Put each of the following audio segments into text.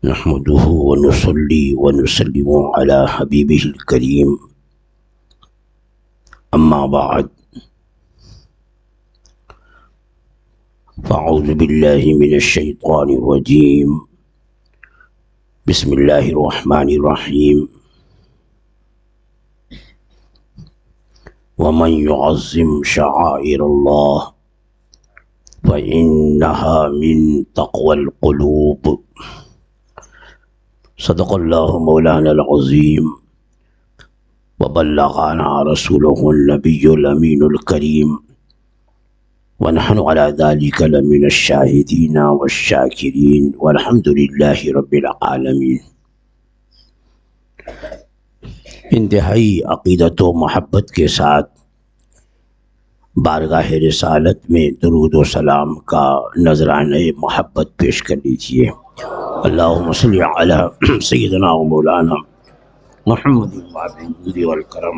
نحمده ونصلي ونسلم على حبيبه الكريم أما بعد فأعوذ بالله من الشيطان الرجيم بسم الله الرحمن الرحيم ومن يعظم شعائر الله فإنها من تقوى القلوب صدق الله مولانا العظيم وبلغنا رسوله النبي الأمين الكريم ونحن على ذلك لمن الشاهدين والشاكرين والحمد لله رب العالمين۔ انتہائی عقیدت و محبت کے ساتھ بارگاہ رسالت میں درود و سلام کا نذرانہ محبت پیش کر لیجیے۔ اللہم صلی علی سیدنا و مولانا محمد الجود والکرم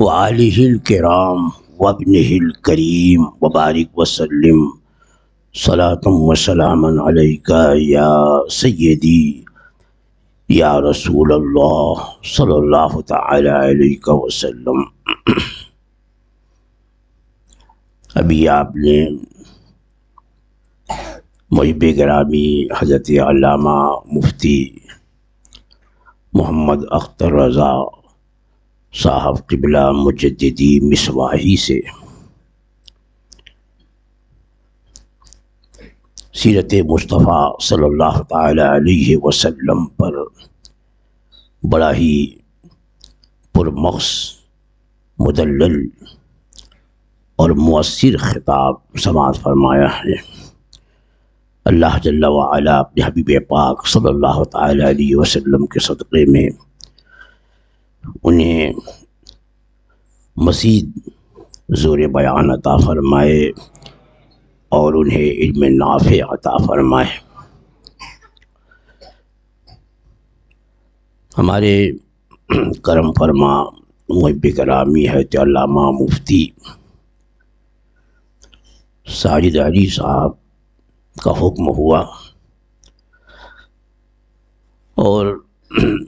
وآلہ الکرام وابنہ الکریم وبارک وسلم صلاۃ و سلاما علیکہ یا سیدی یا رسول اللہ صلی اللہ تعالی علیہ وسلم۔ ابھی آپ نے محب گرامی حضرت علامہ مفتی محمد اختر رضا صاحب قبلہ مجددی مصباحی سے سیرت مصطفیٰ صلی اللہ تعالی علیہ وسلم پر بڑا ہی پرمغز، مدلل اور مؤثر خطاب سماعت فرمایا ہے۔ اللہ جل وعلا اپنے حبیب پاک صلی اللہ تعالی علیہ وسلم کے صدقے میں انہیں مزید زور بیان عطا فرمائے اور انہیں علم نافع عطا فرمائے۔ ہمارے کرم فرما محب گرامی حضرت علامہ مفتی ساجد علی صاحب کا حکم ہوا اور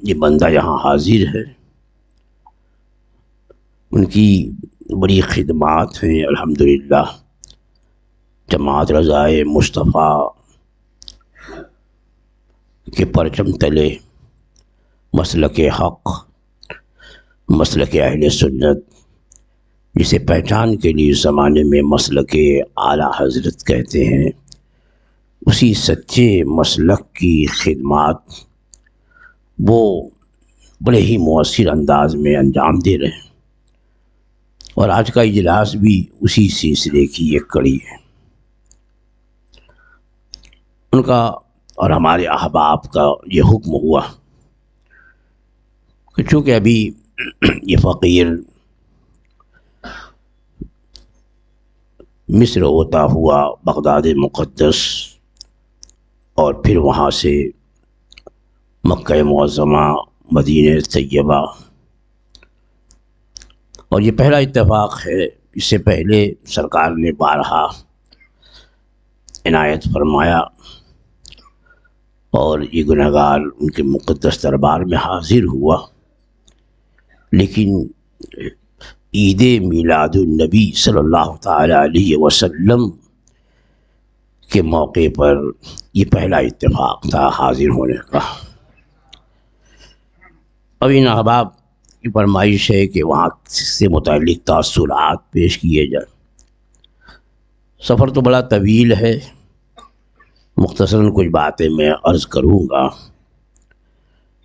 یہ بندہ یہاں حاضر ہے۔ ان کی بڑی خدمات ہیں الحمدللہ۔ جماعت رضائے مصطفیٰ کے پرچم تلے مسلک حق، مسلک اہل سنت، جسے پہچان کے لیے زمانے میں مسلک اعلیٰ حضرت کہتے ہیں، اسی سچے مسلک کی خدمات وہ بڑے ہی مؤثر انداز میں انجام دے رہے ہیں، اور آج کا اجلاس بھی اسی سلسلے کی ایک کڑی ہے۔ ان کا اور ہمارے احباب کا یہ حکم ہوا کہ چونکہ ابھی یہ فقیر مصر ہوتا ہوا بغداد مقدس اور پھر وہاں سے مکہ معظمہ، مدینہ طیبہ، اور یہ پہلا اتفاق ہے۔ اس سے پہلے سرکار نے بارہا عنایت فرمایا اور یہ گنہگار ان کے مقدس دربار میں حاضر ہوا، لیکن عید میلاد النبی صلی اللہ تعالی علیہ وسلم کے موقع پر یہ پہلا اتفاق تھا حاضر ہونے کا۔ اب ان احباب کی فرمائش ہے کہ وہاں سے متعلق تاثرات پیش کیے جائیں۔ سفر تو بڑا طویل ہے، مختصراً کچھ باتیں میں عرض کروں گا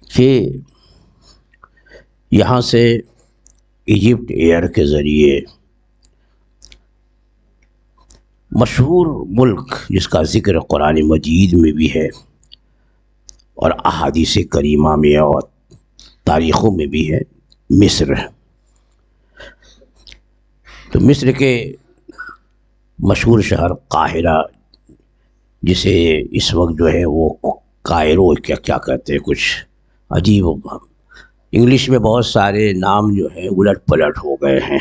کہ یہاں سے ایجپٹ ایئر کے ذریعے مشہور ملک جس کا ذکر قرآن مجید میں بھی ہے اور احادیث کریمہ میں اور تاریخوں میں بھی ہے، مصر ہے۔ تو مصر کے مشہور شہر قاہرہ، جسے اس وقت جو ہے وہ کائرو کیا کہتے ہیں، کچھ عجیب، انگلش میں بہت سارے نام جو ہیں الٹ پلٹ ہو گئے ہیں۔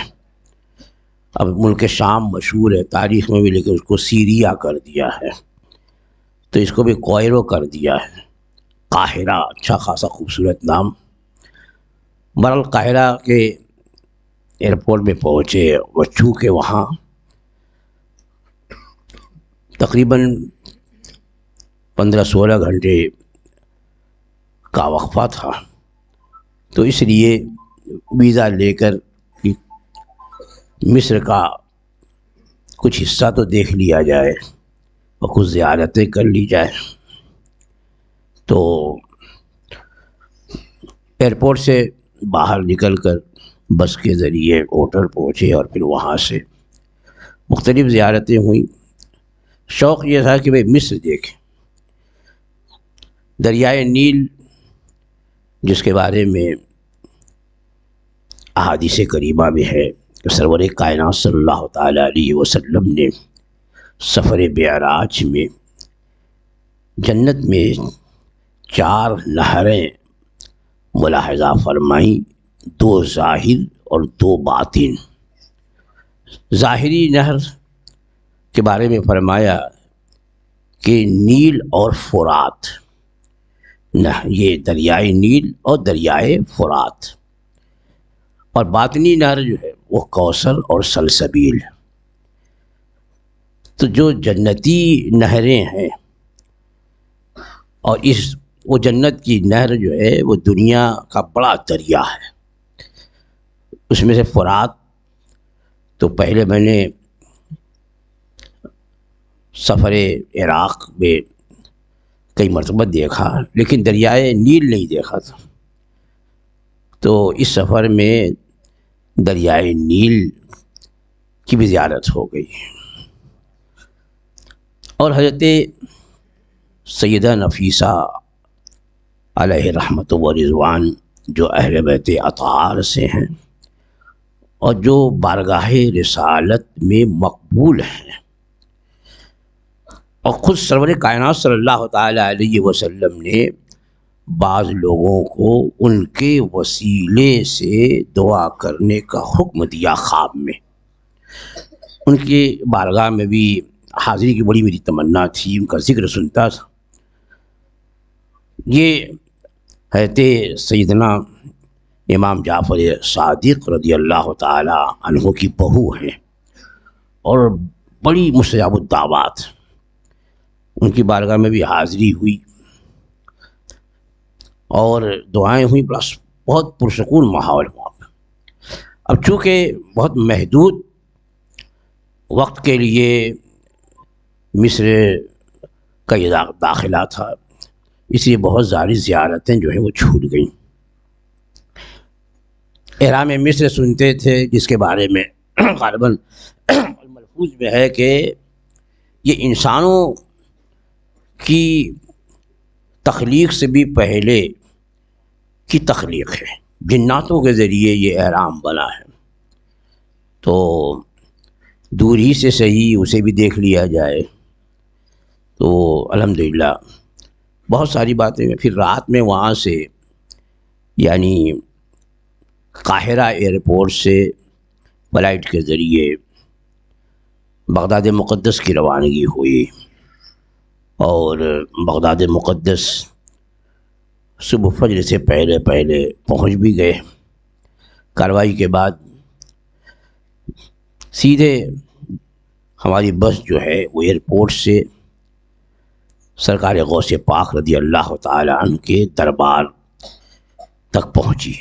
اب ملک شام مشہور ہے تاریخ میں بھی، لیکن اس کو سیریا کر دیا ہے۔ تو اس کو بھی کوئرو کر دیا ہے، قاہرہ، اچھا خاصا خوبصورت نام۔ بہرحال قاہرہ کے ایئرپورٹ میں پہنچے، اور چونکہ وہاں تقریباً 15-16 گھنٹے کا وقفہ تھا، تو اس لیے ویزا لے کر مصر کا کچھ حصہ تو دیکھ لیا جائے اور کچھ زیارتیں کر لی جائے۔ تو ایئرپورٹ سے باہر نکل کر بس کے ذریعے ہوٹل پہنچے، اور پھر وہاں سے مختلف زیارتیں ہوئیں۔ شوق یہ تھا کہ مصر دیکھیں، دریائے نیل جس کے بارے میں احادیث کریمہ میں ہے کہ سرور کائنات صلی اللہ تعالیٰ علیہ وسلم نے سفر معراج میں جنت میں 4 نہریں ملاحظہ فرمائیں، 2 ظاہر اور 2 باطن۔ ظاہری نہر کے بارے میں فرمایا کہ نیل اور فرات، یہ دریائے نیل اور دریائے فرات، اور باطنی نہر جو ہے وہ کوثر اور سلسبیل۔ تو جو جنتی نہریں ہیں، اور وہ جنت کی نہر جو ہے وہ دنیا کا بڑا دریا ہے۔ اس میں سے فرات تو پہلے میں نے سفر عراق میں کئی مرتبہ دیکھا، لیکن دریائے نیل نہیں دیکھا تھا۔ تو اس سفر میں دریائے نیل کی بھی زیارت ہو گئی، اور حضرت سیدہ نفیسہ علیہ رحمت و رضوان جو اہل بیت اطہار سے ہیں اور جو بارگاہ رسالت میں مقبول ہیں، اور خود سرور کائنات صلی اللہ تعالیٰ علیہ وسلم نے بعض لوگوں کو ان کے وسیلے سے دعا کرنے کا حکم دیا خواب میں۔ ان کی بارگاہ میں بھی حاضری کی بڑی میری تمنا تھی، ان کا ذکر سنتا تھا۔ یہ حضرت سیدنا امام جعفر صادق رضی اللہ تعالی عنہ کی بہو ہیں، اور بڑی مستجاب الدعوات، ان کی بارگاہ میں بھی حاضری ہوئی اور دعائیں ہوئیں، بہت پرسکون ماحول وہاں پہ۔ اب چونکہ بہت محدود وقت کے لیے مصر کا یہ داخلہ تھا، اس لیے بہت ساری زیارتیں جو ہیں وہ چھوٹ گئیں۔ احرام مصر سنتے تھے، جس کے بارے میں غالباً الملفوظ میں ہے کہ یہ انسانوں کی تخلیق سے بھی پہلے کی تخلیق ہے، جناتوں کے ذریعے یہ احرام بنا ہے۔ تو دور ہی سے صحیح اسے بھی دیکھ لیا جائے تو الحمدللہ بہت ساری باتیں۔ پھر رات میں وہاں سے یعنی قاہرہ ایئرپورٹ سے فلائٹ کے ذریعے بغداد مقدس کی روانگی ہوئی، اور بغداد مقدس صبح فجر سے پہلے پہنچ بھی گئے۔ کارروائی کے بعد سیدھے ہماری بس جو ہے وہ ایئرپورٹ سے سرکار غوث پاک رضی اللہ تعالی عنہ کے دربار تک پہنچی۔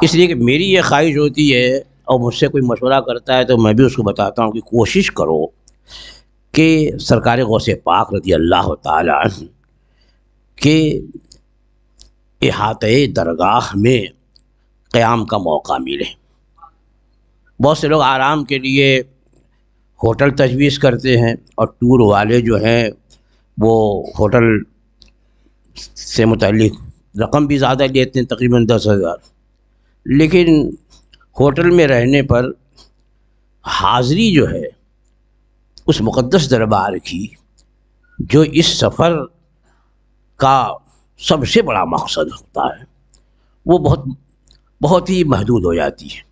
اس لیے کہ میری یہ خواہش ہوتی ہے، اور مجھ سے کوئی مشورہ کرتا ہے تو میں بھی اس کو بتاتا ہوں کہ کوشش کرو کہ سرکار غوث پاک رضی اللہ تعالی عنہ کے احاطۂ درگاہ میں قیام کا موقع ملے۔ بہت سے لوگ آرام کے لیے ہوٹل تجویز کرتے ہیں، اور ٹور والے جو ہیں وہ ہوٹل سے متعلق رقم بھی زیادہ لیتے ہیں، تقریباً 10,000، لیکن ہوٹل میں رہنے پر حاضری جو ہے اس مقدس دربار کی، جو اس سفر کا سب سے بڑا مقصد ہوتا ہے، وہ بہت ہی محدود ہو جاتی ہے۔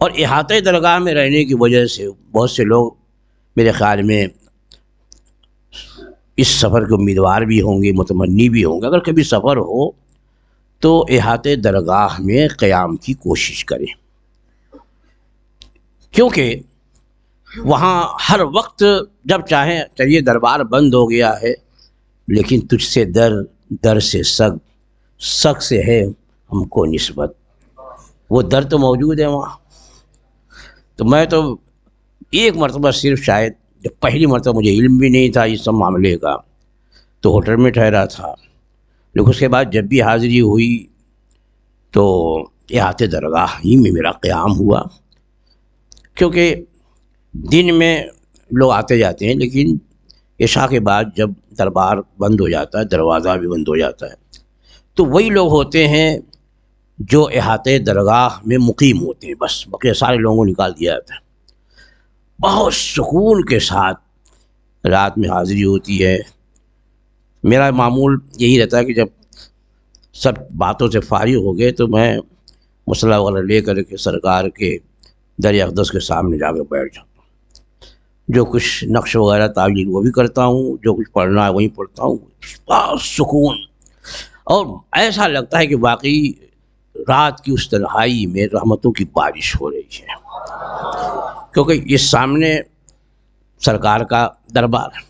اور احاطۂ درگاہ میں رہنے کی وجہ سے بہت سے لوگ میرے خیال میں اس سفر کے امیدوار بھی ہوں گے، متمنی بھی ہوں گے، اگر کبھی سفر ہو تو احاطہ درگاہ میں قیام کی کوشش کریں، کیونکہ وہاں ہر وقت جب چاہیں چلیے دربار بند ہو گیا ہے، لیکن تجھ سے در، در سے سگ، سگ سے ہے ہم کو نسبت، وہ در تو موجود ہے وہاں۔ تو میں تو ایک مرتبہ صرف شاید، جب پہلی مرتبہ مجھے علم بھی نہیں تھا اس سب معاملے کا، تو ہوٹل میں ٹھہرا تھا، لیکن اس کے بعد جب بھی حاضری ہوئی تو احاطہ درگاہ ہی میں میرا قیام ہوا، کیونکہ دن میں لوگ آتے جاتے ہیں، لیکن عشاء کے بعد جب دربار بند ہو جاتا ہے، دروازہ بھی بند ہو جاتا ہے، تو وہی لوگ ہوتے ہیں جو احاطہ درگاہ میں مقیم ہوتے ہیں، بس بقیہ سارے لوگوں کو نکال دیا جاتا ہے۔ بہت سکون کے ساتھ رات میں حاضری ہوتی ہے۔ میرا معمول یہی رہتا ہے کہ جب سب باتوں سے فارغ ہو گئے تو میں مصلی وغیرہ لے کر کے سرکار کے در اقدس کے سامنے جا کے بیٹھ جاتا ہوں، جو کچھ نقش وغیرہ تعبیر وہ بھی کرتا ہوں، جو کچھ پڑھنا ہے وہی پڑھتا ہوں، بہت سکون، اور ایسا لگتا ہے کہ واقعی رات کی اس تنہائی میں رحمتوں کی بارش ہو رہی ہے، کیونکہ اس سامنے سرکار کا دربار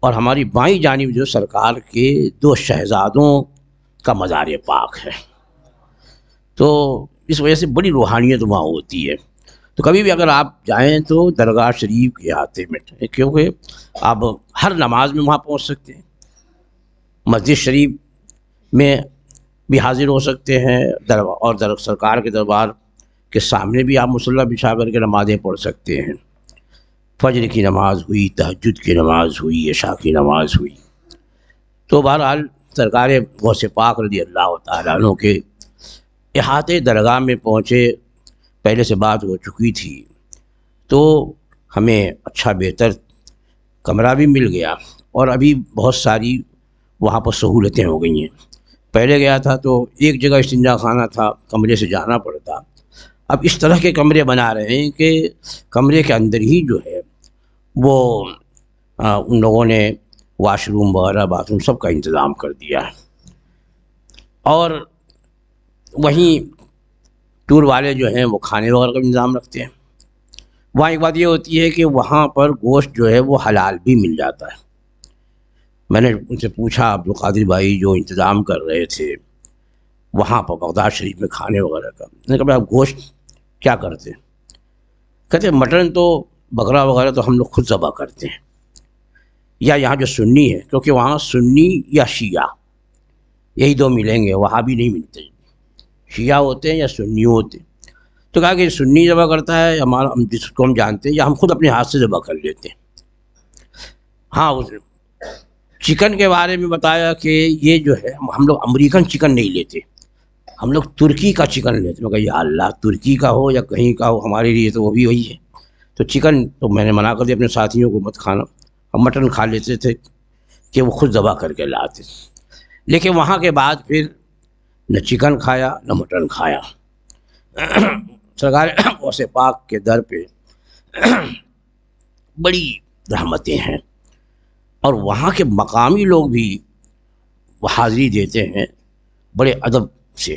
اور ہماری بائیں جانب جو سرکار کے دو شہزادوں کا مزار پاک ہے، تو اس وجہ سے بڑی روحانیت وہاں ہوتی ہے۔ تو کبھی بھی اگر آپ جائیں تو درگاہ شریف کے احاطے میں، کیونکہ آپ ہر نماز میں وہاں پہنچ سکتے ہیں، مسجد شریف میں بھی حاضر ہو سکتے ہیں، اور سرکار کے دربار کے سامنے بھی آپ مصلی بچھا کر کے نمازیں پڑھ سکتے ہیں۔ فجر کی نماز ہوئی، تہجد کی نماز ہوئی، عشاء کی نماز ہوئی، تو بہرحال سرکار غوث پاک رضی اللہ تعالیٰ عنہ کے احاطہ درگاہ میں پہنچے، پہلے سے بات ہو چکی تھی، تو ہمیں اچھا بہتر کمرہ بھی مل گیا، اور ابھی بہت ساری وہاں پر سہولتیں ہو گئی ہیں۔ پہلے گیا تھا تو ایک جگہ استنجا خانہ تھا، کمرے سے جانا پڑتا، اب اس طرح کے کمرے بنا رہے ہیں کہ کمرے کے اندر ہی جو ہے وہ ان لوگوں نے واش روم وغیرہ، باتھ روم سب کا انتظام کر دیا ہے، اور وہیں ٹور والے جو ہیں وہ کھانے وغیرہ کا انتظام رکھتے ہیں۔ وہاں ایک بات یہ ہوتی ہے کہ وہاں پر گوشت جو ہے وہ حلال بھی مل جاتا ہے۔ میں نے ان سے پوچھا، عبدالقادر بھائی جو انتظام کر رہے تھے وہاں پر بغداد شریف میں کھانے وغیرہ کا، میں نے کہا آپ گوشت کیا کرتے ہیں؟ کہتے مٹن تو بکرا وغیرہ تو ہم لوگ خود ذبح کرتے ہیں، یا یہاں جو سنی ہے، کیونکہ وہاں سنی یا شیعہ یہی دو ملیں گے، وہاں بھی نہیں ملتے، شیعہ ہوتے ہیں یا سنی ہوتے ہیں۔ تو کہا کہ سنی ذبح کرتا ہے ہمارا، ہم جس کو ہم جانتے ہیں، یا ہم خود اپنے ہاتھ سے ذبح کر لیتے ہیں۔ ہاں، چکن کے بارے میں بتایا کہ یہ جو ہے ہم لوگ امریکن چکن نہیں لیتے، ہم لوگ ترکی کا چکن لیتے۔ میں کہا یا اللہ، ترکی کا ہو یا کہیں کا ہو، ہمارے لیے تو وہ بھی وہی ہے۔ تو چکن تو میں نے منع کر دیا اپنے ساتھیوں کو مت کھانا، ہم مٹن کھا لیتے تھے کہ وہ خود ذبح کر کے لاتے، لیکن وہاں کے بعد پھر نہ چکن کھایا نہ مٹن کھایا۔ سرکار غوث پاک کے در پہ بڑی رحمتیں ہیں، اور وہاں کے مقامی لوگ بھی وہ حاضری دیتے ہیں بڑے ادب سے۔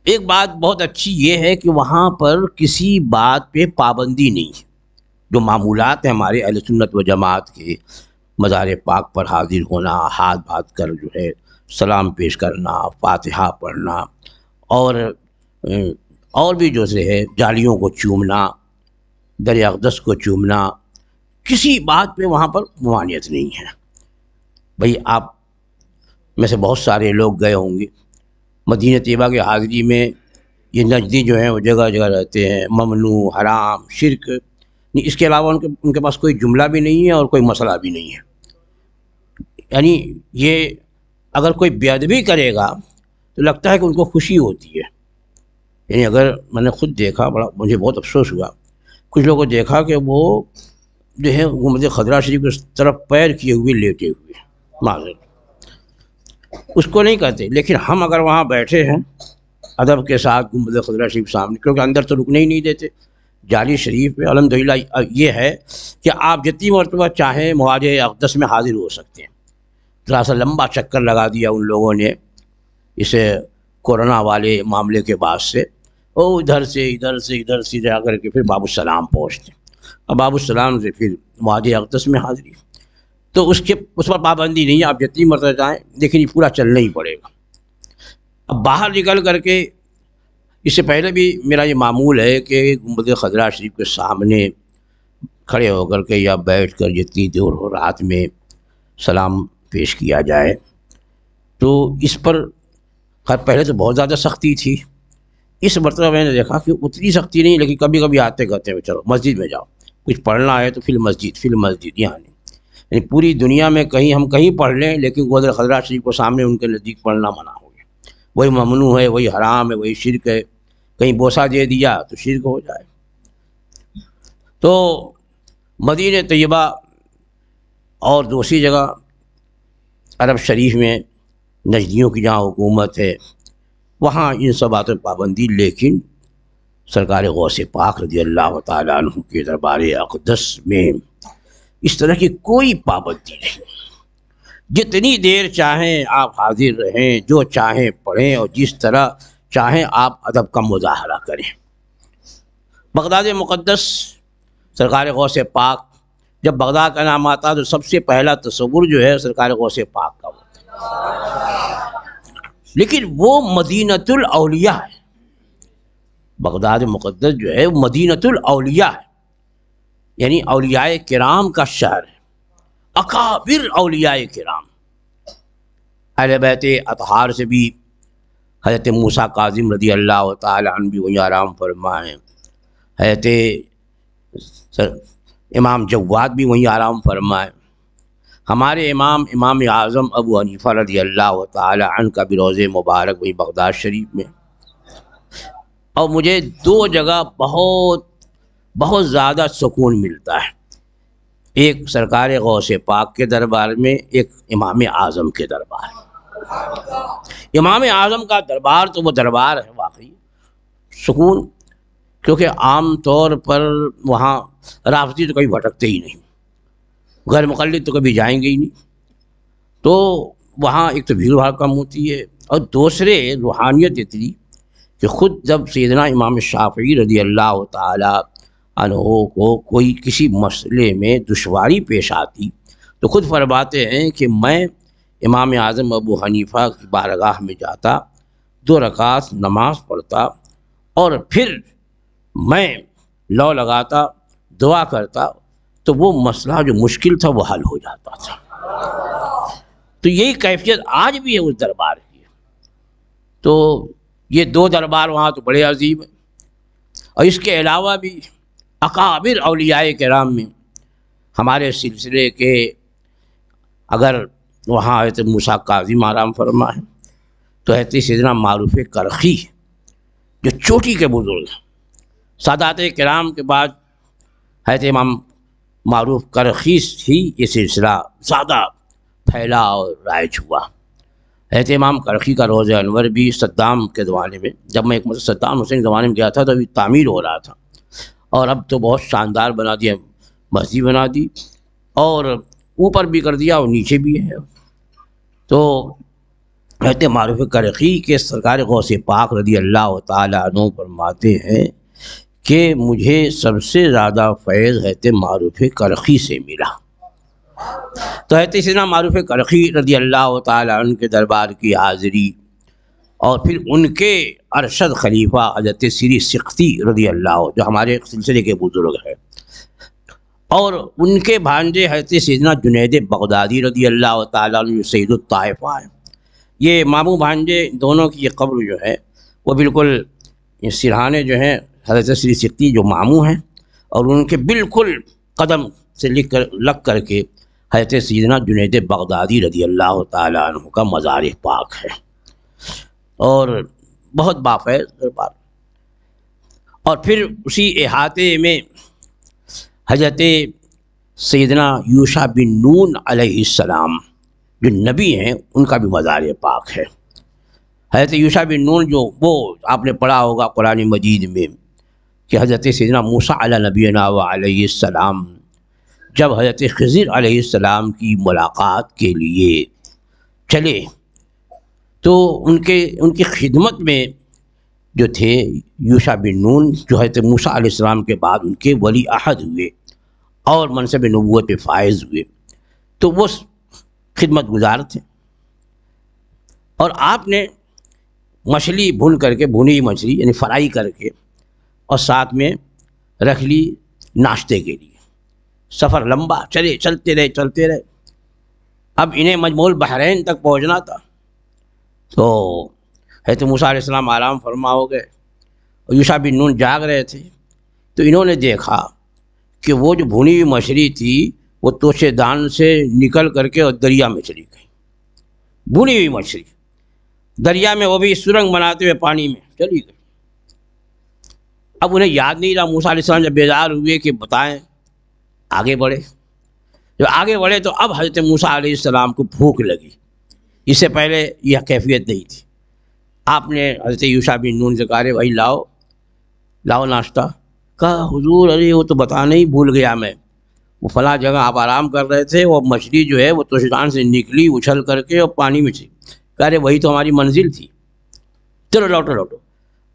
ایک بات بہت اچھی یہ ہے کہ وہاں پر کسی بات پہ پابندی نہیں ہے۔ جو معمولات ہیں ہمارے اہل سنت و جماعت کے، مزار پاک پر حاضر ہونا، ہاتھ بات کر جو ہے سلام پیش کرنا، فاتحہ پڑھنا، اور بھی جو سے ہے جالیوں کو چومنا، در اقدس کو چومنا، کسی بات پہ وہاں پر ممانعت نہیں ہے۔ بھئی آپ میں سے بہت سارے لوگ گئے ہوں گے مدینہ طیبہ کی حاضری میں، یہ نجدی جو ہیں وہ جگہ جگہ رہتے ہیں، ممنوع، حرام، شرک، اس کے علاوہ ان کے پاس کوئی جملہ بھی نہیں ہے اور کوئی مسئلہ بھی نہیں ہے۔ یعنی یہ اگر کوئی بے ادبی کرے گا تو لگتا ہے کہ ان کو خوشی ہوتی ہے۔ یعنی اگر میں نے خود دیکھا، بڑا مجھے بہت افسوس ہوا، کچھ لوگوں کو دیکھا کہ وہ جو ہے گنبد خضرا شریف کی طرف پیر کیے ہوئے لیٹے ہوئے، معذرت اس کو نہیں کرتے، لیکن ہم اگر وہاں بیٹھے ہیں ادب کے ساتھ گنبد خضرا شریف سامنے، کیونکہ اندر تو رکنے ہی نہیں دیتے، جعلی شریف میں الحمدللہ یہ ہے کہ آپ جتنی مرتبہ چاہیں مواد اقدس میں حاضر ہو سکتے ہیں. تھوڑا سا لمبا چکر لگا دیا ان لوگوں نے اسے کورونا والے معاملے کے بعد سے، اور ادھر سے جا کر کے پھر باب السلام پہنچتے، اب باب السلام سے پھر مواد اقدس میں حاضری. تو اس پر پابندی نہیں ہے، آپ جتنی مرتبہ چاہیں، لیکن یہ پورا چلنا ہی پڑے گا. اب باہر نکل کر کے، اس سے پہلے بھی میرا یہ معمول ہے کہ گنبد خضرا شریف کے سامنے کھڑے ہو کر کے یا بیٹھ کر جتنی دور ہو رات میں سلام پیش کیا جائے. تو اس پر پہلے تو بہت زیادہ سختی تھی. اس مرتبہ میں نے دیکھا کہ اتنی سختی نہیں، لیکن کبھی کبھی آتے کہتے ہیں چلو مسجد میں جاؤ، کچھ پڑھنا ہے تو فی المسجد یہاں نہیں. یعنی پوری دنیا میں کہیں ہم کہیں پڑھ لیں، لیکن گنبد خضرا شریف کو سامنے ان کے نزدیک پڑھنا منع ہو گیا. وہی ممنوع ہے، وہی حرام ہے، وہی شرک ہے. کہیں بوسہ دے دیا تو شرک ہو جائے. تو مدینہ طیبہ اور دوسری جگہ عرب شریف میں نجدیوں کی جہاں حکومت ہے، وہاں ان سب باتوں پر پابندی، لیکن سرکار غوث پاک رضی اللہ تعالیٰ عنہ کے دربار اقدس میں اس طرح کی کوئی پابندی نہیں. جتنی دیر چاہیں آپ حاضر رہیں، جو چاہیں پڑھیں، اور جس طرح چاہیں آپ ادب کا مظاہرہ کریں. بغداد مقدس، سرکار غوث پاک جب بغداد کا نام آتا تو سب سے پہلا تصور جو ہے سرکار غوث پاک کا ہوتا ہے. لیکن وہ مدینۃ الاولیاء ہے. بغداد مقدس جو ہے وہ مدینۃ الاولیاء ہے، یعنی اولیاء کرام کا شہر ہے. اکابر اولیاء کرام، اہل بیت اطہار سے بھی حضرت موسیٰ کاظم رضی اللہ تعالی عنہ بھی وہیں آرام فرمائے، حضرت امام جواد بھی وہیں آرام فرمائے. ہمارے امام اعظم ابو حنیفہ رضی اللہ تعالی عنہ کا بھی روضہ مبارک وہیں بغداد شریف میں. اور مجھے دو جگہ بہت زیادہ سکون ملتا ہے، ایک سرکار غوث پاک کے دربار میں، ایک امام اعظم کے دربار میں. امام اعظم کا دربار تو وہ دربار ہے واقعی سکون، کیونکہ عام طور پر وہاں رافضی تو کبھی بھٹکتے ہی نہیں، غیر مقلد تو کبھی جائیں گے ہی نہیں. تو وہاں ایک تو بھیڑ بھاڑ کم ہوتی ہے، اور دوسرے روحانیت اتنی کہ خود جب سیدنا امام شافعی رضی اللہ تعالی عنہ کو کوئی کسی مسئلے میں دشواری پیش آتی تو خود فرماتے ہیں کہ میں امام اعظم ابو حنیفہ کی بارگاہ میں جاتا، 2 رکعت نماز پڑھتا، اور پھر میں لو لگاتا، دعا کرتا، تو وہ مسئلہ جو مشکل تھا وہ حل ہو جاتا تھا. تو یہی کیفیت آج بھی ہے اس دربار کی. تو یہ 2 دربار وہاں تو بڑے عظیم ہیں. اور اس کے علاوہ بھی اکابر اولیاء کرام میں ہمارے سلسلے کے، اگر وہاں حضرت موسیٰ کاظم آرام فرما ہے تو حضرت سیدنا معروف کرخی جو چوٹی کے بزرگ ہیں، سادات کرام کے بعد حضرت امام معروف کرخی ہی یہ سلسلہ زیادہ پھیلا اور رائج ہوا. حضرت امام کرخی کا روضہ انور بھی صدام کے زمانے میں، جب میں ایک صدام حسین کے زمانے میں گیا تھا تو ابھی تعمیر ہو رہا تھا، اور اب تو بہت شاندار بنا دیا، مسجد بنا دی، اور اوپر بھی کر دیا اور نیچے بھی ہے. تو حضرت معروف کرخی کے سرکار غوث پاک رضی اللہ تعالی عنہ فرماتے ہیں کہ مجھے سب سے زیادہ فیض حضرت معروف کرخی سے ملا. تو حضرت سیدنا معروف کرخی رضی اللہ تعالی عنہ کے دربار کی حاضری، اور پھر ان کے ارشد خلیفہ حضرت سری سقطی رضی اللہ، جو ہمارے سلسلے کے بزرگ ہیں، اور ان کے بھانجے حضرت سیدنا جنید بغدادی رضی اللہ تعالیٰ عنہ سید الطائفہ ہیں. یہ ماموں بھانجے دونوں کی یہ قبر جو ہے وہ بالکل سرہانے جو ہیں حضرت سری سقطی جو ماموں ہیں، اور ان کے بالکل قدم سے لگ کر کے حضرت سیدنا جنید بغدادی رضی اللہ تعالیٰ عنہ کا مزار پاک ہے، اور بہت بافیض دربار. اور پھر اسی احاطے میں حضرت سیدنا یوشع بن نون علیہ السلام جو نبی ہیں، ان کا بھی مزار پاک ہے. حضرت یوشع بن نون جو وہ آپ نے پڑھا ہوگا قرآن مجید میں کہ حضرت سیدنا موسیٰ علیہ نبینا و علیہ السلام جب حضرت خضر علیہ السلام کی ملاقات کے لیے چلے تو ان کی خدمت میں جو تھے یوشع بن نون، جو حضرت موسیٰ علیہ السلام کے بعد ان کے ولی عہد ہوئے اور منصب نبوت پہ فائز ہوئے، تو وہ خدمت گزار تھے، اور آپ نے مچھلی بھون کر کے، بھونی مچھلی یعنی فرائی کر کے، اور ساتھ میں رکھ لی ناشتے کے لیے۔ سفر لمبا چلتے رہے، اب انہیں مجموع البحرین تک پہنچنا تھا، تو حضرت موسیٰ علیہ السلام آرام فرما ہو گئے اور یوشع بن نون جاگ رہے تھے، تو انہوں نے دیکھا کہ وہ جو بھونی ہوئی مچھلی تھی وہ توشے دان سے نکل کر کے اور دریا میں چلی گئی۔ بھونی ہوئی مچھلی دریا میں، وہ بھی سرنگ بناتے ہوئے پانی میں چلی گئی۔ اب انہیں یاد نہیں رہا، موسیٰ علیہ السلام جب بیدار ہوئے کہ بتائیں، آگے بڑھے۔ جب آگے بڑھے تو اب حضرت موسیٰ علیہ السلام کو بھوک لگی، اس سے پہلے یہ کیفیت نہیں تھی۔ آپ نے حضرت یوشع بن نون سے کہا، بھائی لاؤ ناشتہ۔ کہا حضور ارے وہ تو بتانا ہی بھول گیا میں، وہ فلاں جگہ آپ آرام کر رہے تھے، وہ مچھلی جو ہے وہ توشیدان سے نکلی اچھل کر کے اور پانی میں چلی۔ کہہ رہے وہی تو ہماری منزل تھی، چلو لوٹو۔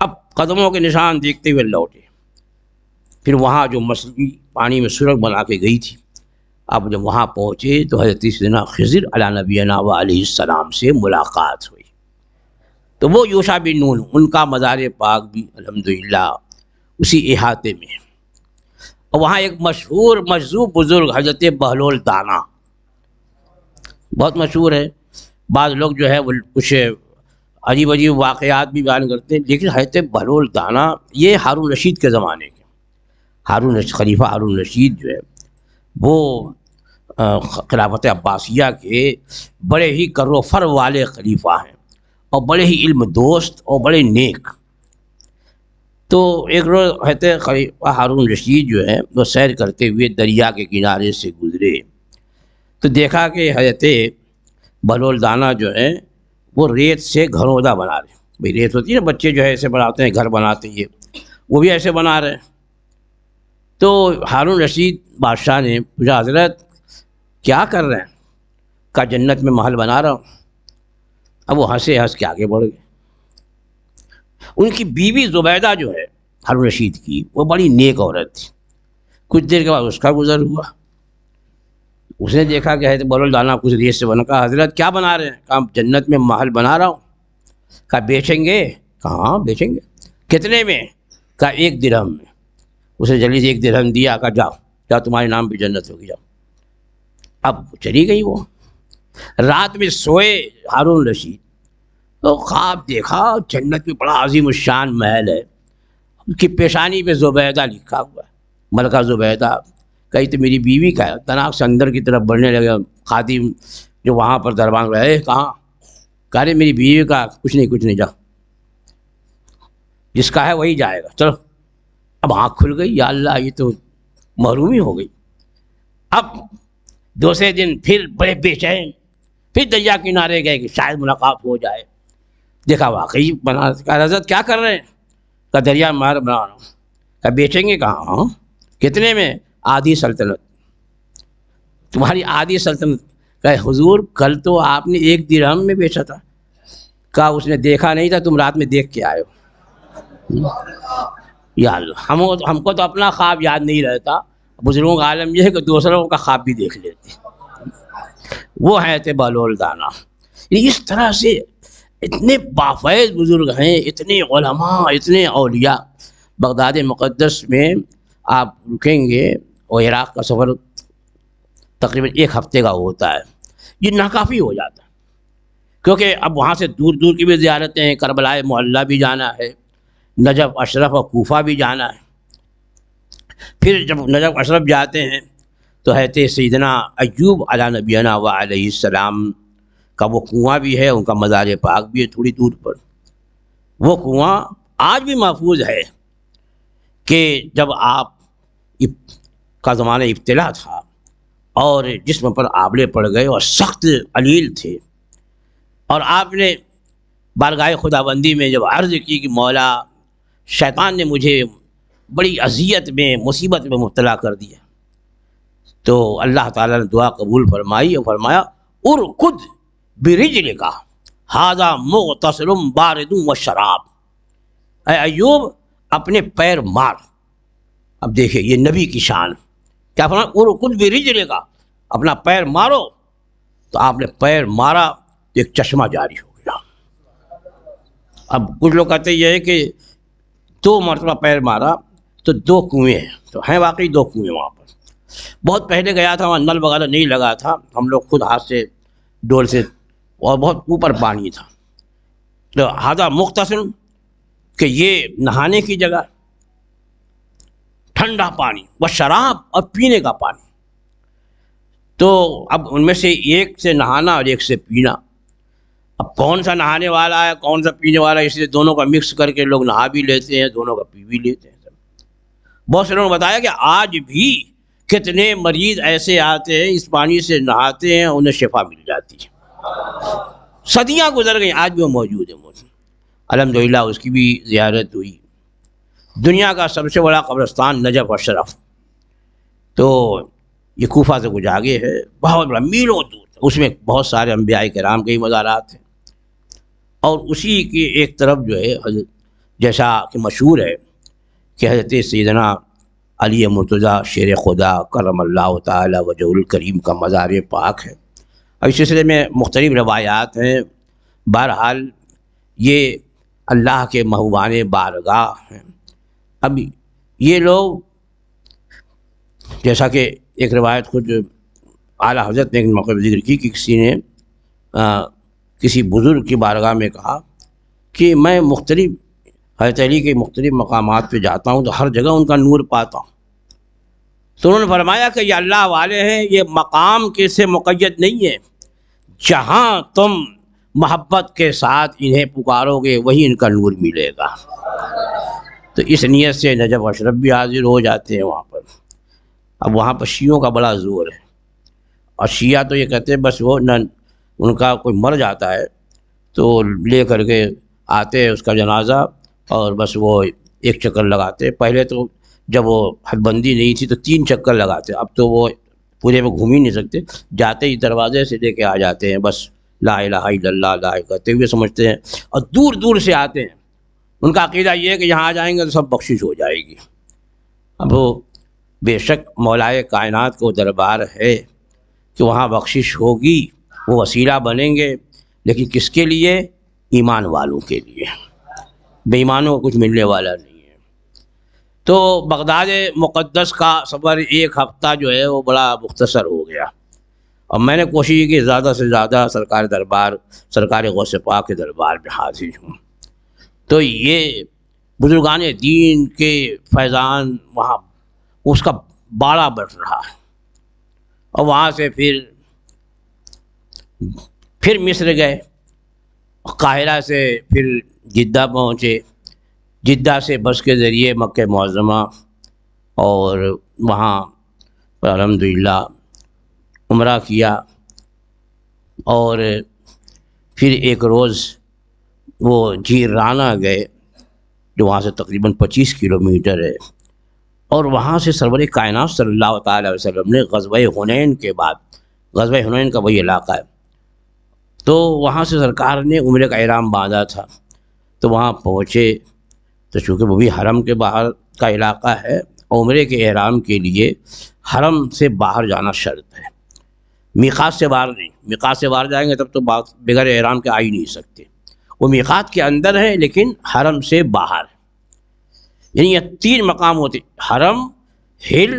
اب قدموں کے نشان دیکھتے ہوئے لوٹے، پھر وہاں جو مچھلی پانی میں سرنگ بنا کے گئی تھی، اب جب وہاں پہنچے تو حضرت سیدنا خضر علیہ نبینا و علیہ السلام سے ملاقات ہوئی۔ تو وہ یوشع بن نون، ان کا مزار پاک بھی الحمدللہ اسی احاطے میں ہے، اور وہاں ایک مشہور مجذوب بزرگ حضرت بہلول دانا، بہت مشہور ہے۔ بعض لوگ جو ہے وہ کچھ عجیب واقعات بھی بیان کرتے ہیں، لیکن حضرت بہلول دانا یہ ہارون رشید کے زمانے کے خلیفہ ہارون رشید جو ہے وہ خلافت عباسیہ کے بڑے ہی کر و فر والے خلیفہ ہیں، اور بڑے ہی علم دوست اور بڑے نیک۔ تو ایک روز حضرت خلیفہ ہارون رشید جو ہے وہ سیر کرتے ہوئے دریا کے کنارے سے گزرے، تو دیکھا کہ حضرت بہلول دانا جو ہے وہ ریت سے گھروندا بنا رہے۔ بھئی ریت ہوتی ہے نا، بچے جو ہے ایسے بناتے ہیں، گھر بناتے ہیں، وہ بھی ایسے بنا رہے ہیں۔ تو ہارون رشید بادشاہ نے پوچھا، حضرت کیا کر رہے ہیں؟ کہا جنت میں محل بنا رہا ہوں۔ اب وہ ہنس کے آگے بڑھ گئے۔ ان کی بیوی زبیدہ جو ہے ہارون رشید کی، وہ بڑی نیک عورت تھی۔ کچھ دیر کے بعد اس کا گزر ہوا، اس نے دیکھا کہ حضرت بہلول دانا کچھ ریت سے بنا۔ کہا حضرت کیا بنا رہے ہیں؟ کہا جنت میں محل بنا رہا ہوں۔ کہا بیچیں گے؟ کہا ہاں بیچیں گے۔ کتنے میں؟ کہا 1 درہم میں۔ اس نے جلدی سے 1 درہم دیا، کہا جاؤ تمہارے نام پہ جنت ہوگی، جاؤ۔ اب چلی گئی وہ۔ رات میں سوئے ہارون رشید تو خواب دیکھا جنت میں بڑا عظیم الشان محل ہے، ان کی پیشانی پہ زبیدہ لکھا ہوا ہے، ملکہ زبیدہ۔ کہیں تو میری بیوی کا ہے، تناک سے اندر کی طرف بڑھنے لگے۔ خادم جو وہاں پر دربان رہے، کہاں؟ کہہ رہے میری بیوی کا کچھ نہیں، جاؤ، جس کا ہے وہی جائے گا، چلو۔ اب آنکھ کھل گئی، یا اللہ یہ تو محرومی ہو گئی۔ اب دوسرے دن پھر بڑے بے چین، پھر دریا کنارے گئے کہ شاید ملاقات ہو جائے۔ دیکھا واقعی بنا۔ کہا حضرت کیا کر رہے ہیں؟ کہا دریا مار بنا رہا ہوں۔ کہا بیچیں گے؟ کہا ہاں۔ کتنے میں؟ آدھی سلطنت، تمہاری آدھی سلطنت۔ کہا حضور کل تو آپ نے 1 درہم میں بیچا تھا۔ کہا اس نے دیکھا نہیں تھا، تم رات میں دیکھ کے آئے ہو۔ یا اللہ، ہم کو تو اپنا خواب یاد نہیں رہتا، بزرگوں کا عالم یہ ہے کہ دوسروں کا خواب بھی دیکھ لیتے۔ وہ ہیں تھے بہلول دانا۔ اس طرح سے اتنے بافیض بزرگ ہیں، اتنے علماء، اتنے اولیاء۔ بغداد مقدس میں آپ رکیں گے، اور عراق کا سفر تقریباً 1 ہفتے کا ہوتا ہے، یہ ناکافی ہو جاتا ہے، کیونکہ اب وہاں سے دور دور کی بھی زیارتیں ہیں۔ کربلا معلیٰ بھی جانا ہے، نجف اشرف اور کوفہ بھی جانا ہے۔ پھر جب نجف اشرف جاتے ہیں تو حضرت سیدنا ایوب علیہ نبینا و علیہ السلام کا وہ کنواں بھی ہے، ان کا مزار پاک بھی ہے تھوڑی دور پر۔ وہ کنواں آج بھی محفوظ ہے کہ جب آپ کا زمانہ ابتلا تھا اور جسم پر آبلے پڑ گئے اور سخت علیل تھے، اور آپ نے بارگاہ خداوندی میں جب عرض کی کہ مولا شیطان نے مجھے بڑی اذیت میں مصیبت میں مبتلا کر دیا۔ تو اللہ تعالیٰ نے دعا قبول فرمائی اور فرمایا ارکض برجلک ھذا مغتسل بارد وشراب، اے ایوب اپنے پیر مار۔ اب دیکھیں یہ نبی کی شان، کیا فرمایا ارکض برجلک، اپنا پیر مارو۔ تو آپ نے پیر مارا تو ایک چشمہ جاری ہو گیا۔ اب کچھ لوگ کہتے یہ ہے کہ 2 مرتبہ پیر مارا تو 2 کنویں ہیں، تو ہیں واقعی 2 کنویں وہاں پر۔ بہت پہلے گیا تھا، وہاں نل وغیرہ نہیں لگا تھا، ہم لوگ خود ہاتھ سے ڈول سے، اور بہت اوپر پانی تھا۔ تو ھذا مغتسل کہ یہ نہانے کی جگہ، ٹھنڈا پانی، وہ شراب اور پینے کا پانی۔ تو اب ان میں سے ایک سے نہانا اور ایک سے پینا، اب کون سا نہانے والا ہے کون سا پینے والا ہے، اس لیے دونوں کا مکس کر کے لوگ نہا بھی لیتے ہیں، دونوں کا پی بھی لیتے ہیں۔ بہت سے لوگوں نے بتایا کہ آج بھی کتنے مریض ایسے آتے ہیں اس پانی سے نہاتے ہیں، انہیں شفا مل جاتی ہے۔ صدیاں گزر گئیں، آج بھی وہ موجود ہے۔ الحمدللہ اس کی بھی زیارت ہوئی۔ دنیا کا سب سے بڑا قبرستان نجف اشرف، تو یہ کوفہ سے کچھ آگے ہے، بہت بڑا، میلوں دور، اس میں بہت سارے انبیاء کرام کے مزارات ہیں۔ اور اسی کی ایک طرف جو ہے جیسا کہ مشہور ہے کہ حضرت سیدنا علی مرتضیٰ شیر خدا کرم اللہ تعالی وجہ الکریم کا مزار پاک ہے، اور اس سلسلے میں مختلف روایات ہیں۔ بہرحال یہ اللہ کے محبوبان بارگاہ ہیں۔ اب یہ لوگ، جیسا کہ ایک روایت خود اعلیٰ حضرت نے ایک موقع پر ذکر کی کہ کسی نے کسی بزرگ کی بارگاہ میں کہا کہ میں مختلف حضرت علی کے مختلف مقامات پہ جاتا ہوں تو ہر جگہ ان کا نور پاتا ہوں۔ تو انہوں نے فرمایا کہ یہ اللہ والے ہیں، یہ مقام کے سے مقید نہیں ہے، جہاں تم محبت کے ساتھ انہیں پکارو گے وہی ان کا نور ملے گا۔ تو اس نیت سے نجف اشرف بھی حاضر ہو جاتے ہیں وہاں پر۔ اب وہاں پر شیعوں کا بڑا زور ہے، اور شیعہ تو یہ کہتے ہیں بس وہ نہ ان کا کوئی مر جاتا ہے تو لے کر کے آتے ہیں اس کا جنازہ، اور بس وہ ایک چکر لگاتے۔ پہلے تو جب وہ حد بندی نہیں تھی تو 3 چکر لگاتے، اب تو وہ پورے میں گھوم ہی نہیں سکتے، جاتے ہی دروازے سے لے کے آ جاتے ہیں، بس لا الہ الا اللہ لا کہتے ہوئے سمجھتے ہیں، اور دور دور سے آتے ہیں۔ ان کا عقیدہ یہ ہے کہ یہاں آ جائیں گے تو سب بخشش ہو جائے گی۔ اب وہ بے شک مولائے کائنات کو دربار ہے کہ وہاں بخشش ہوگی، وہ وسیلہ بنیں گے، لیکن کس کے لیے؟ ایمان والوں کے لیے، بے ایمانوں کو کچھ ملنے والا نہیں ہے۔ تو بغداد مقدس کا سفر 1 ہفتہ جو ہے وہ بڑا مختصر ہو گیا، اور میں نے کوشش کی کہ زیادہ سے زیادہ سرکار دربار، سرکار غوث پاک کے دربار میں حاضر ہوں۔ تو یہ بزرگان دین کے فیضان وہاں اس کا باڑا بڑھ رہا ہے۔ اور وہاں سے پھر مصر گئے، قاہرہ سے پھر جدہ پہنچے، جدہ سے بس کے ذریعے مکہ معظمہ، اور وہاں پر الحمدللہ عمرہ کیا، اور پھر ایک روز وہ جیرانہ گئے جو وہاں سے تقریباً 25 کلومیٹر ہے، اور وہاں سے سرور کائنات صلی اللہ تعالی علیہ وسلم نے غزوہ حنین کے بعد، غزوہ حنین کا وہی علاقہ ہے، تو وہاں سے سرکار نے عمرے کا احرام باندھا تھا، تو وہاں پہنچے تو چونکہ وہ بھی حرم کے باہر کا علاقہ ہے، عمرے کے احرام کے لیے حرم سے باہر جانا شرط ہے، میقات سے باہر نہیں۔ میقات سے باہر جائیں گے تب تو بغیر احرام کے آ ہی نہیں سکتے، وہ میقات کے اندر ہے لیکن حرم سے باہر، یعنی یہ 3 مقام ہوتے، حرم، ہل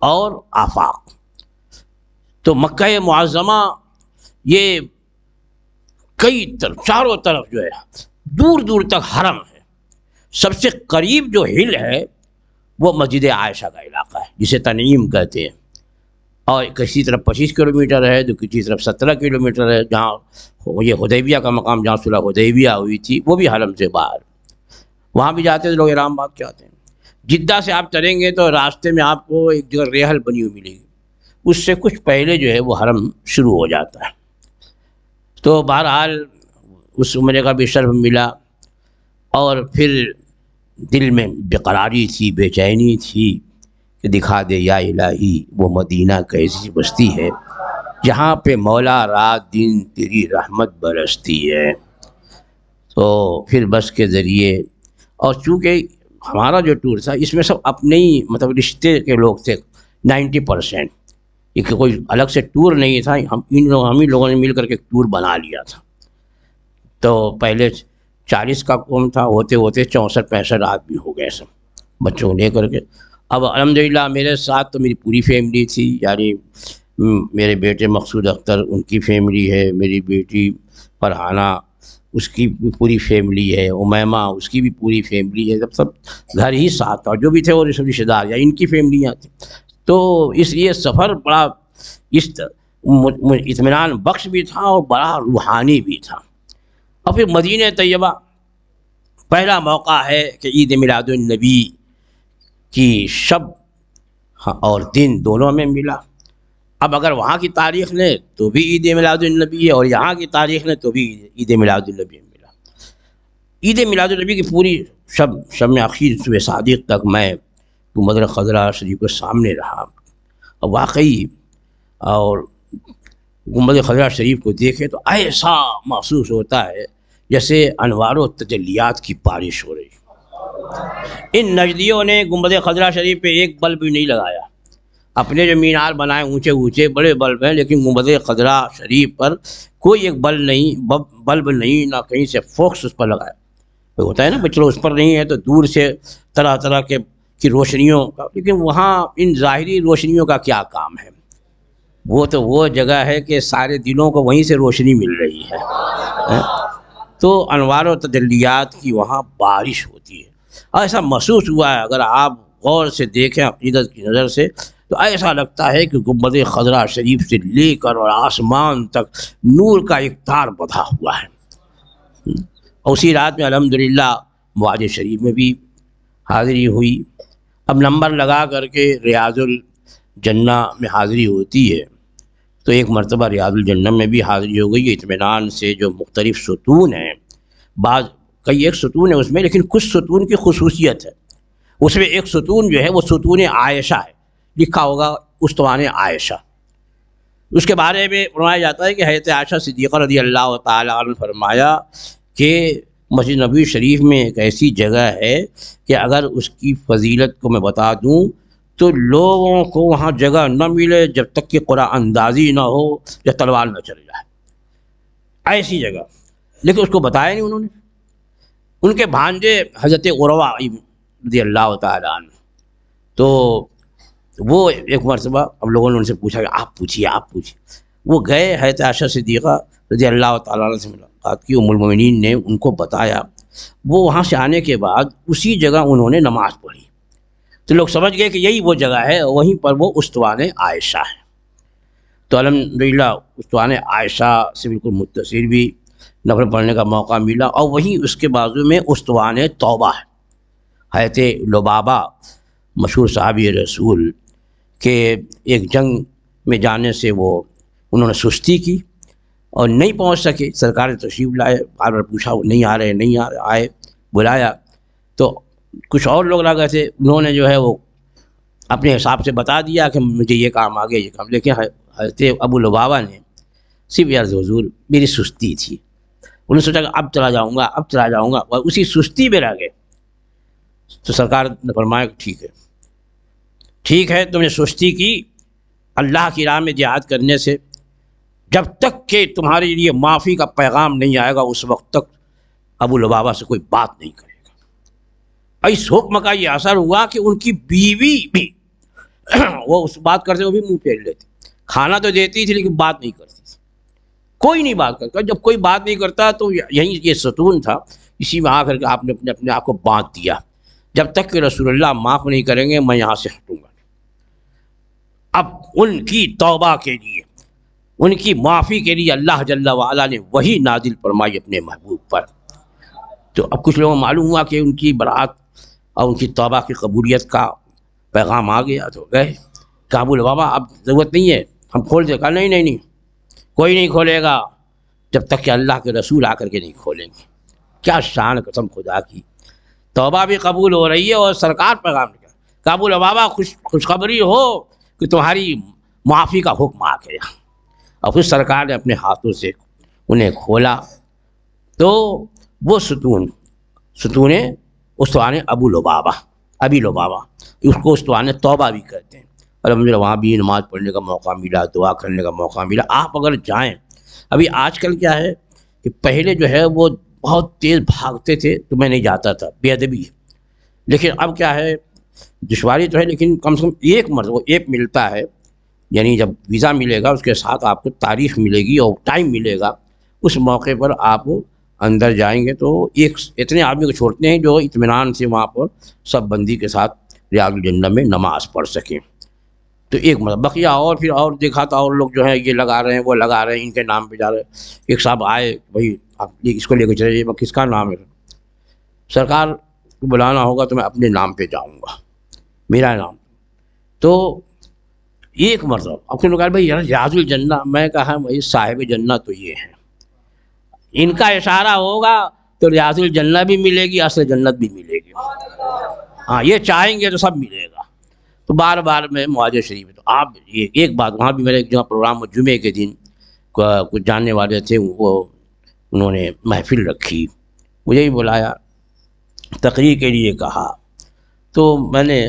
اور آفاق۔ تو مکہ معظمہ یہ کئی طرف، چاروں طرف جو ہے دور دور تک حرم ہے۔ سب سے قریب جو ہل ہے وہ مسجد عائشہ کا علاقہ ہے جسے تنعیم کہتے ہیں، اور کسی طرف 25 کلومیٹر ہے تو کسی طرف 17 کلومیٹر ہے، جہاں یہ حدیبیہ کا مقام، جہاں صلح حدیبیہ ہوئی تھی وہ بھی حرم سے باہر، وہاں بھی جاتے ہیں لوگ احرام باندھ کے آتے ہیں۔ جدہ سے آپ چلیں گے تو راستے میں آپ کو ایک جگہ ریحل بنی ہوئی ملے گی، اس سے کچھ پہلے جو ہے وہ حرم شروع ہو جاتا ہے۔ تو بہرحال اس عمرے کا بھی شرف ملا، اور پھر دل میں بےقراری تھی، بے چینی تھی کہ دکھا دے یا الہی وہ مدینہ کیسی بستی ہے جہاں پہ مولا رات دن تیری رحمت برستی ہے۔ تو پھر بس کے ذریعے، اور چونکہ ہمارا جو ٹور تھا اس میں سب اپنے ہی مطلب رشتے کے لوگ تھے 90%، یہ کوئی الگ سے ٹور نہیں تھا، ہم ہی لوگوں نے مل کر کے ایک ٹور بنا لیا تھا۔ تو پہلے 40 کا قوم تھا، ہوتے ہوتے 64-65 آدمی ہو گئے سب بچوں کو لے کر کے۔ اب الحمدللہ میرے ساتھ تو میری پوری فیملی تھی، یعنی میرے بیٹے مقصود اختر ان کی فیملی ہے، میری بیٹی فرحانہ اس کی بھی پوری فیملی ہے، امیمہ اس کی بھی پوری فیملی ہے، سب گھر ہی ساتھ تھا، جو بھی تھے وہ رشتہ دار یا ان کی فیملیاں تھیں۔ تو اس لیے سفر بڑا اطمینان بخش بھی تھا اور بڑا روحانی بھی تھا۔ اور پھر مدینہ طیبہ پہلا موقع ہے کہ عید میلاد النبی کی شب اور دن دونوں میں ملا۔ اب اگر وہاں کی تاریخ لیں تو بھی عید میلاد النبی ہے، اور یہاں کی تاریخ لیں تو بھی عید میلاد النبی ملا۔ عید میلاد النبی کی پوری شب میں اخیر صبح صادق تک میں گنبد خضرا شریف کے سامنے رہا، اور واقعی اور گنبد خضرا شریف کو دیکھے تو ایسا محسوس ہوتا ہے جیسے انوار و تجلیات کی بارش ہو رہی۔ ان نجدیوں نے گنبد خضرا شریف پہ ایک بلب بھی نہیں لگایا، اپنے جو مینار بنائے اونچے اونچے بڑے بلب ہیں، لیکن گنبد خضرا شریف پر کوئی ایک بلب نہیں، نہ کہیں سے فوکس اس پر لگایا۔ ہوتا ہے نا بچے اس پر نہیں ہے تو دور سے طرح طرح کی روشنیوں کا، لیکن وہاں ان ظاہری روشنیوں کا کیا کام ہے؟ وہ تو وہ جگہ ہے کہ سارے دلوں کو وہیں سے روشنی مل رہی ہے۔ تو انوار و تجلیات کی وہاں بارش ہوتی ہے، ایسا محسوس ہوا ہے۔ اگر آپ غور سے دیکھیں عقیدت کی نظر سے تو ایسا لگتا ہے کہ گنبد خضرا شریف سے لے کر اور آسمان تک نور کا ایک تار بندھا ہوا ہے۔ اسی رات میں الحمدللہ معاذ شریف میں بھی حاضری ہوئی۔ اب نمبر لگا کر کے ریاض الجنہ میں حاضری ہوتی ہے، تو ایک مرتبہ ریاض الجنہ میں بھی حاضری ہو گئی۔ اطمینان سے جو مختلف ستون ہیں، کئی ایک ستون ہے اس میں، لیکن کچھ ستون کی خصوصیت ہے۔ اس میں ایک ستون جو ہے وہ ستون عائشہ ہے، لکھا ہوگا استوان عائشہ۔ اس کے بارے میں فرمایا جاتا ہے کہ حضرت عائشہ صدیقہ رضی اللہ تعالیٰ عنہ فرمایا کہ مسجد نبوی شریف میں ایک ایسی جگہ ہے کہ اگر اس کی فضیلت کو میں بتا دوں تو لوگوں کو وہاں جگہ نہ ملے جب تک کہ قرآن اندازی نہ ہو یا تلوار نہ چل جائے، ایسی جگہ۔ لیکن اس کو بتایا نہیں انہوں نے۔ ان کے بھانجے حضرت عروہ رضی اللہ تعالیٰ عنہ، تو وہ ایک مرتبہ اب لوگوں نے ان سے پوچھا کہ آپ پوچھیے۔ وہ گئے، حضرت عائشہ صدیقہ رضی اللہ تعالیٰ عنہ سے ملاقات کی، ام المؤمنین نے ان کو بتایا۔ وہ وہاں سے آنے کے بعد اسی جگہ انہوں نے نماز پڑھی، تو لوگ سمجھ گئے کہ یہی وہ جگہ ہے، وہیں پر وہ استوان عائشہ ہے۔ تو الحمدللہ استوان عائشہ سے بالکل متصل بھی نفل پڑھنے کا موقع ملا، اور وہیں اس کے بازو میں استوان توبہ ہے۔ حضرت لبابہ مشہور صحابی رسول کے ایک جنگ میں جانے سے انہوں نے سستی کی اور نہیں پہنچ سکے، سرکار نے تشریف لائے، بار بار پوچھا وہ نہیں آ رہے، آئے، بلایا تو کچھ اور لوگ لگے تھے، انہوں نے جو ہے وہ اپنے حساب سے بتا دیا کہ مجھے یہ کام آ گیا، یہ کام، لیکن حضرت ابو لبابہ نے صرف عرض حضور میری سستی تھی، انہوں نے سوچا کہ اب چلا جاؤں گا، اور اسی سستی میں رہ گئے۔ تو سرکار نے فرمایا کہ ٹھیک ہے تم نے سستی کی، اللہ کی راہ میں جہاد کرنے سے جب تک کہ تمہارے لیے معافی کا پیغام نہیں آئے گا اس وقت تک ابو لبابہ سے کوئی بات نہیں کرے گا۔ اس حکم کا یہ اثر ہوا کہ ان کی بیوی بھی وہ اس بات کرتے وہ بھی منہ پھیر لیتی، کھانا تو دیتی تھی لیکن بات نہیں کرتی تھی، کوئی نہیں بات کرتا۔ جب کوئی بات نہیں کرتا تو یہیں یہ ستون تھا، اسی میں آ کر کے آپ نے اپنے آپ کو باندھ دیا، جب تک کہ رسول اللہ معاف نہیں کریں گے میں یہاں سے ہٹوں گا۔ اب ان کی توبہ کے لیے، ان کی معافی کے لیے اللہ جل وعلا نے وہی نازل فرمائی اپنے محبوب پر۔ تو اب کچھ لوگوں کو معلوم ہوا کہ ان کی برات اور ان کی توبہ کی قبولیت کا پیغام آ گیا، تو گئے کہ ابو لبابہ اب ضرورت نہیں ہے، ہم کھول دیں۔ کہا نہیں، کوئی نہیں کھولے گا جب تک کہ اللہ کے رسول آ کر کے نہیں کھولیں گے۔ کیا شان قسم خدا کی! توبہ بھی قبول ہو رہی ہے اور سرکار پیغام کیا قبول بابا خوشخبری ہو کہ تمہاری معافی کا حکم آ گیا. اور پھر سرکار نے اپنے ہاتھوں سے انہیں کھولا تو وہ ستون استوان ابی لبابہ اس کو استوان توبہ بھی کہتے ہیں. الحمدللہ وہاں بھی نماز پڑھنے کا موقع ملا, دعا کرنے کا موقع ملا. آپ اگر جائیں, ابھی آج کل کیا ہے کہ پہلے جو ہے وہ بہت تیز بھاگتے تھے تو میں نہیں جاتا تھا, بے ادبی ہے. لیکن اب کیا ہے, دشواری تو ہے لیکن کم سے کم ایک مرتبہ ایپ ملتا ہے, یعنی جب ویزا ملے گا اس کے ساتھ آپ کو تاریخ ملے گی اور ٹائم ملے گا, اس موقع پر آپ اندر جائیں گے تو ایک اتنے آدمی کو چھوڑتے ہیں جو اطمینان سے وہاں پر سب بندی کے ساتھ ریاض الجنہ میں نماز پڑھ سکیں. تو ایک مطلب بقیہ اور پھر اور دیکھا تھا اور لوگ جو ہے یہ لگا رہے ہیں وہ لگا رہے ہیں, ان کے نام پہ جا رہے ہیں. ایک صاحب آئے, بھائی آپ اس کو لے کے چلے, کس کا نام ہے؟ سرکار کو بلانا ہوگا تو میں اپنے نام پہ جاؤں گا, میرا نام. تو ایک مرتبہ اب نے کہا بھائی ریاض الجنہ, میں کہا بھائی صاحب جنہ تو یہ ہے, ان کا اشارہ ہوگا تو ریاض الجنہ بھی ملے گی, اصل جنت بھی ملے گی. ہاں یہ چاہیں گے تو سب ملے گا. تو بار بار میں معاذ شریف, تو آپ ایک بات, وہاں بھی میرے ایک جگہ پروگرام جمعے کے دن کچھ جاننے والے تھے, انہوں نے محفل رکھی, مجھے بھی بلایا, تقریر کے لیے کہا. تو میں نے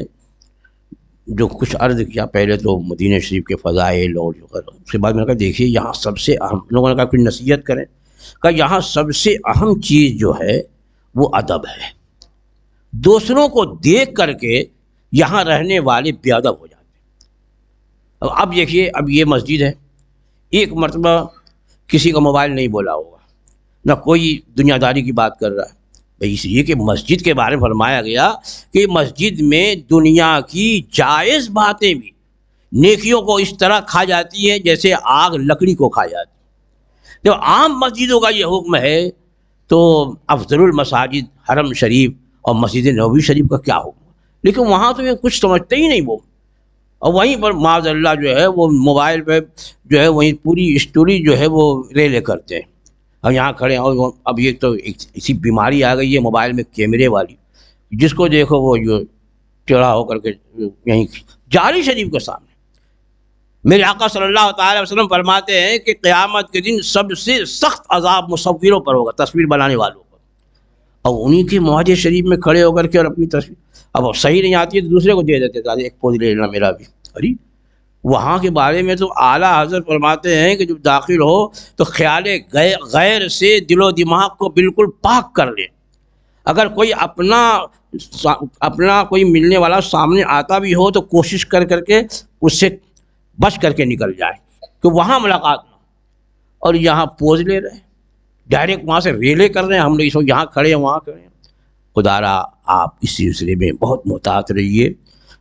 جو کچھ عرض کیا پہلے تو مدینہ شریف کے فضائل اور اس کے بعد میں نے کہا دیکھیے یہاں سب سے اہم, لوگوں نے کہا کوئی نصیحت کریں, کہ یہاں سب سے اہم چیز جو ہے وہ ادب ہے. دوسروں کو دیکھ کر کے یہاں رہنے والے بے ادب ہو جاتے ہیں. اب دیکھیے, اب یہ مسجد ہے, ایک مرتبہ کسی کا موبائل نہیں بولا ہوگا, نہ کوئی دنیا داری کی بات کر رہا ہے. اس لیے کہ مسجد کے بارے میں فرمایا گیا کہ مسجد میں دنیا کی جائز باتیں بھی نیکیوں کو اس طرح کھا جاتی ہیں جیسے آگ لکڑی کو کھا جاتی ہے. جب عام مسجدوں کا یہ حکم ہے تو افضل المساجد حرم شریف اور مسجد نبوی شریف کا کیا حکم؟ لیکن وہاں تو یہ کچھ سمجھتے ہی نہیں وہ, اور وہیں پر معاذ اللہ جو ہے وہ موبائل پہ جو ہے وہیں پوری اسٹوری جو ہے وہ ریلے کرتے ہیں. اور یہاں کھڑے ہیں, اور اب یہ تو ایسی بیماری آ گئی ہے موبائل میں کیمرے والی, جس کو دیکھو وہ جو ٹیڑھا ہو کر کے یہیں جاری شریف کے سامنے. میرے آقا صلی اللہ تعالی وسلم فرماتے ہیں کہ قیامت کے دن سب سے سخت عذاب مصوروں پر ہوگا, تصویر بنانے والوں پر, اور انہی کے معاہدے شریف میں کھڑے ہو کر کے اور اپنی تصویر, اب صحیح نہیں آتی ہے تو دوسرے کو دے دیتے تھے, ایک پوز لے لینا میرا بھی. ارے وہاں کے بارے میں تو اعلیٰ حضرت فرماتے ہیں کہ جب داخل ہو تو خیال غیر سے دل و دماغ کو بالکل پاک کر لے. اگر کوئی اپنا کوئی ملنے والا سامنے آتا بھی ہو تو کوشش کر کے اس سے بچ کر کے نکل جائے کہ وہاں ملاقات نہ. اور یہاں پوز لے رہے ہیں, ڈائریکٹ وہاں سے ریلے کر رہے ہیں, ہم لوگ یہاں کھڑے ہیں وہاں کھڑے ہیں. خدا را آپ اس سلسلے میں بہت محتاط رہیے.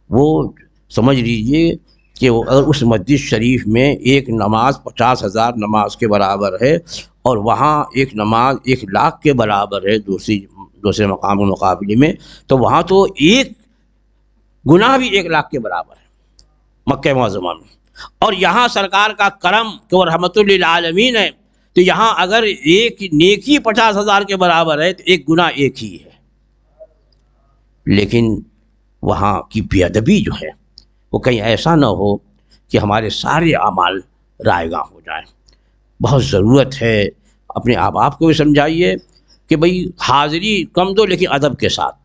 وہ سمجھ لیجئے کہ اگر اس مسجد شریف میں ایک نماز 50,000 نماز کے برابر ہے, اور وہاں ایک نماز 1,00,000 کے برابر ہے دوسرے مقام کے مقابلے میں, تو وہاں تو ایک گناہ بھی 1,00,000 کے برابر ہے مکہ معظمہ میں. اور یہاں سرکار کا کرم کہ وہ رحمت للعالمین ہے, تو یہاں اگر ایک نیکی 50,000 کے برابر ہے تو ایک گناہ ایک ہی ہے. لیکن وہاں کی بے ادبی جو ہے وہ کہیں ایسا نہ ہو کہ ہمارے سارے اعمال رائگاں ہو جائیں. بہت ضرورت ہے, اپنے آپ کو بھی سمجھائیے کہ بھئی حاضری کم دو لیکن ادب کے ساتھ.